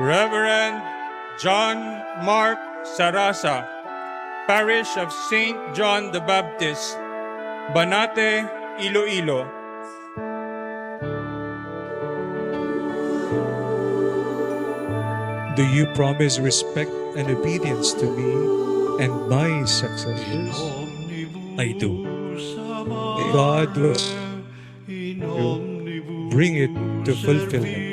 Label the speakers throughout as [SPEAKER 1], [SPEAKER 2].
[SPEAKER 1] Reverend John Mark Sarasa, Parish of St. John the Baptist, Banate, Iloilo.
[SPEAKER 2] Do you promise respect and obedience to me and my successors? I do. God will bring it to fulfillment.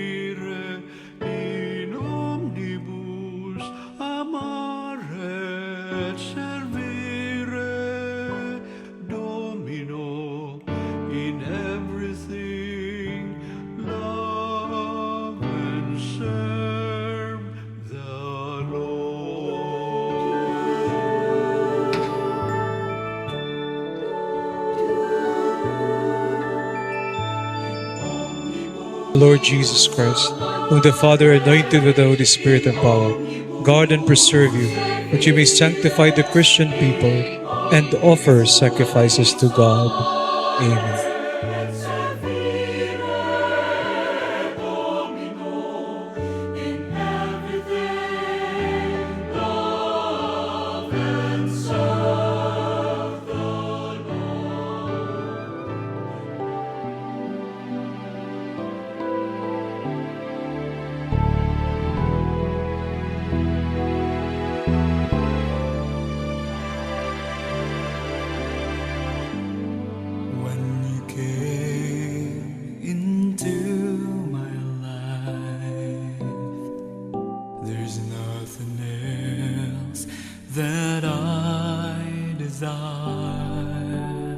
[SPEAKER 3] In omnibus amare et servire Domino, in everything love and serve the Lord.
[SPEAKER 2] Lord Jesus Christ, whom the Father anointed with the Holy Spirit and power, guard and preserve you, that you may sanctify the Christian people and offer sacrifices to God. Amen.
[SPEAKER 3] When you came into my life, there's nothing else that I desire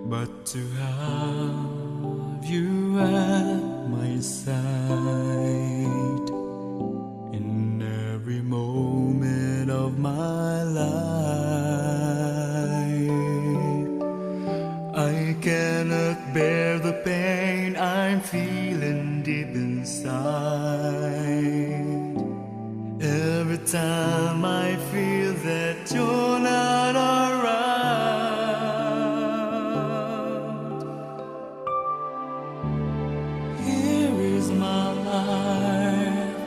[SPEAKER 3] but to have you at my side in every moment of my life. I cannot bear the pain I'm feeling deep inside. Every time I feel that you're not around. Here is my life,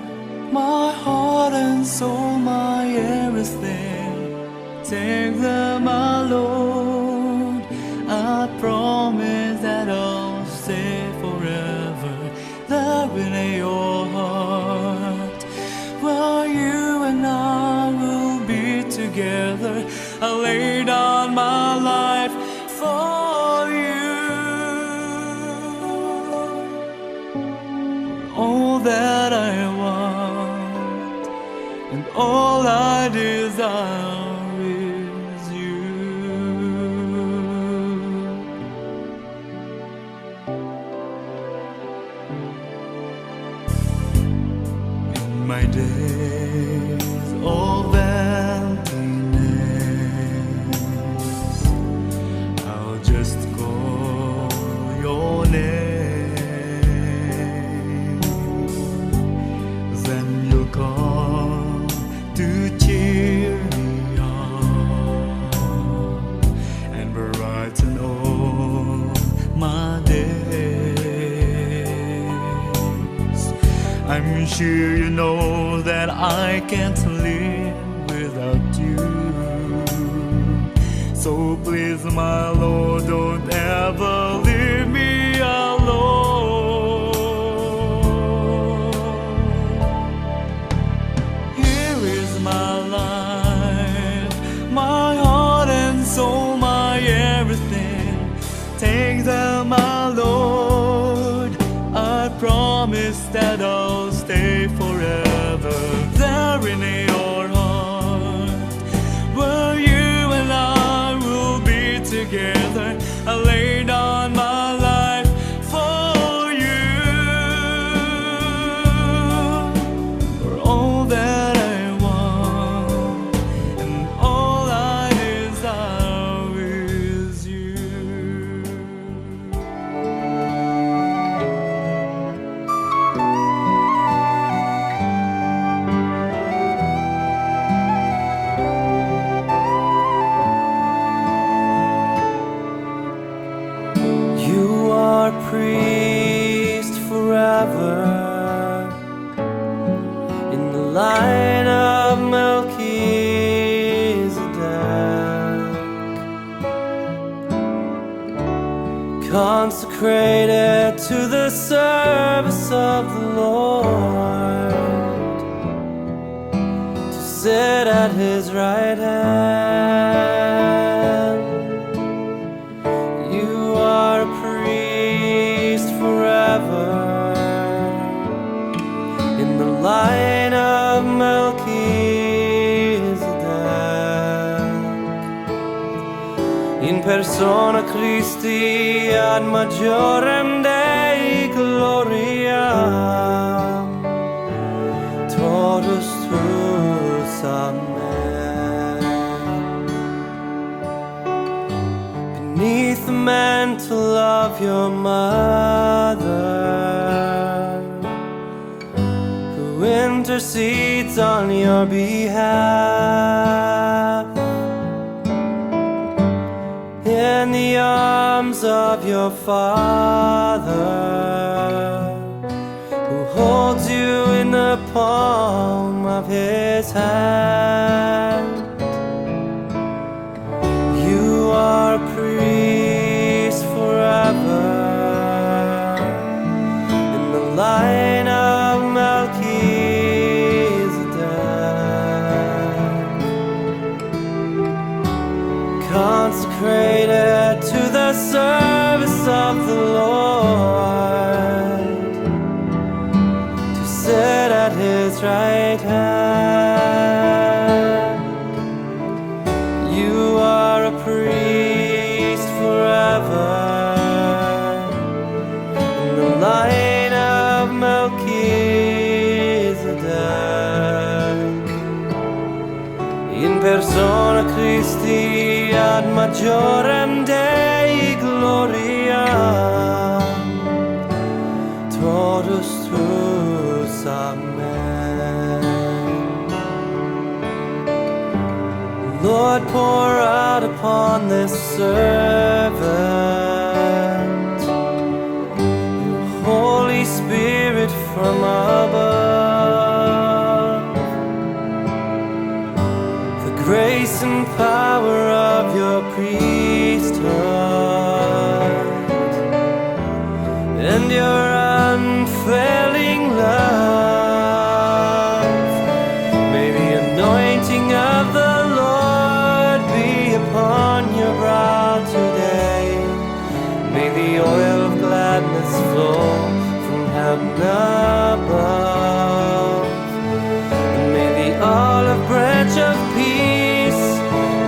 [SPEAKER 3] my heart and soul, my everything. Take them, my Lord. I promise that I'll stay forever there in your heart, where you and I will be together. I lay down my life for you. All that I want and all I desire is you. In my days of emptiness, I'll just call your name. Then you'll come to cheer me up and brighten all my days. I'm sure you know that I can't live without you. So please, my Lord, don't ever leave me alone. Here is my life, my heart and soul, my everything. Take them, my Lord. I promise that I'll stay forever there in your heart, where you and I will be together. I lay down my life for you. For all that I want and all I desire is you. You are priest forever,
[SPEAKER 4] consecrated to the service of the Lord, to sit at His right hand. You are a priest forever in the line of Melchizedek, in persona Christi ad majorem Dei gloriam, totus tuus, amen. Beneath the mantle of your mother, who intercedes on your behalf, in the arms of your Father, who holds you in the palm of His hand. You are a priest forever in the line of Melchizedek, consecrated to the service of the Lord, to sit at His right hand. You are a priest forever in the line of Melchizedek, in persona Christi ad majorem Dei gloriam, totus tuus, amen. Lord, pour out upon this servant your Holy Spirit from above, the grace and power of your priesthood, and your unfailing love. May the anointing of the Lord be upon your brow today. May the oil of gladness flow from heaven above, and may the olive branch of peace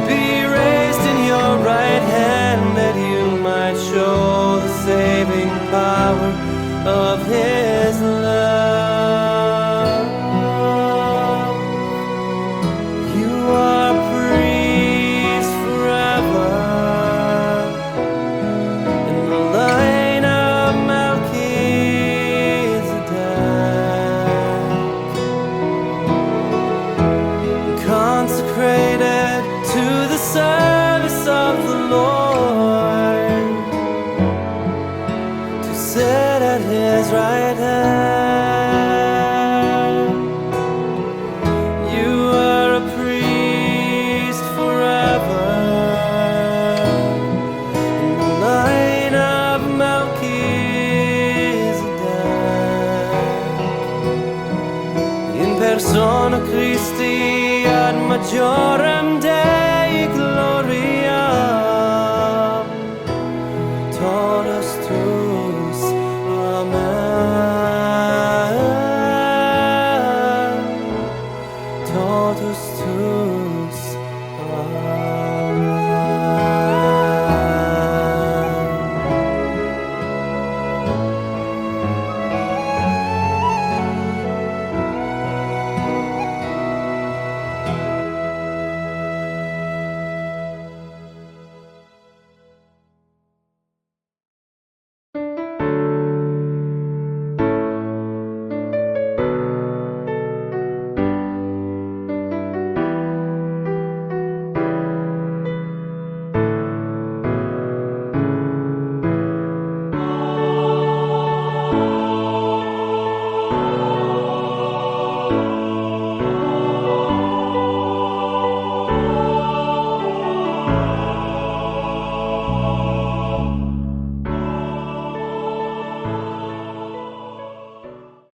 [SPEAKER 4] be raised in your right hand, that you might show the saving power of His love. You are a priest forever in the line of Melchizedek, consecrated to the service of the Lord, to sit at His right hand. You are a priest forever in the line of Melchizedek, in persona Christi ad majorem Dei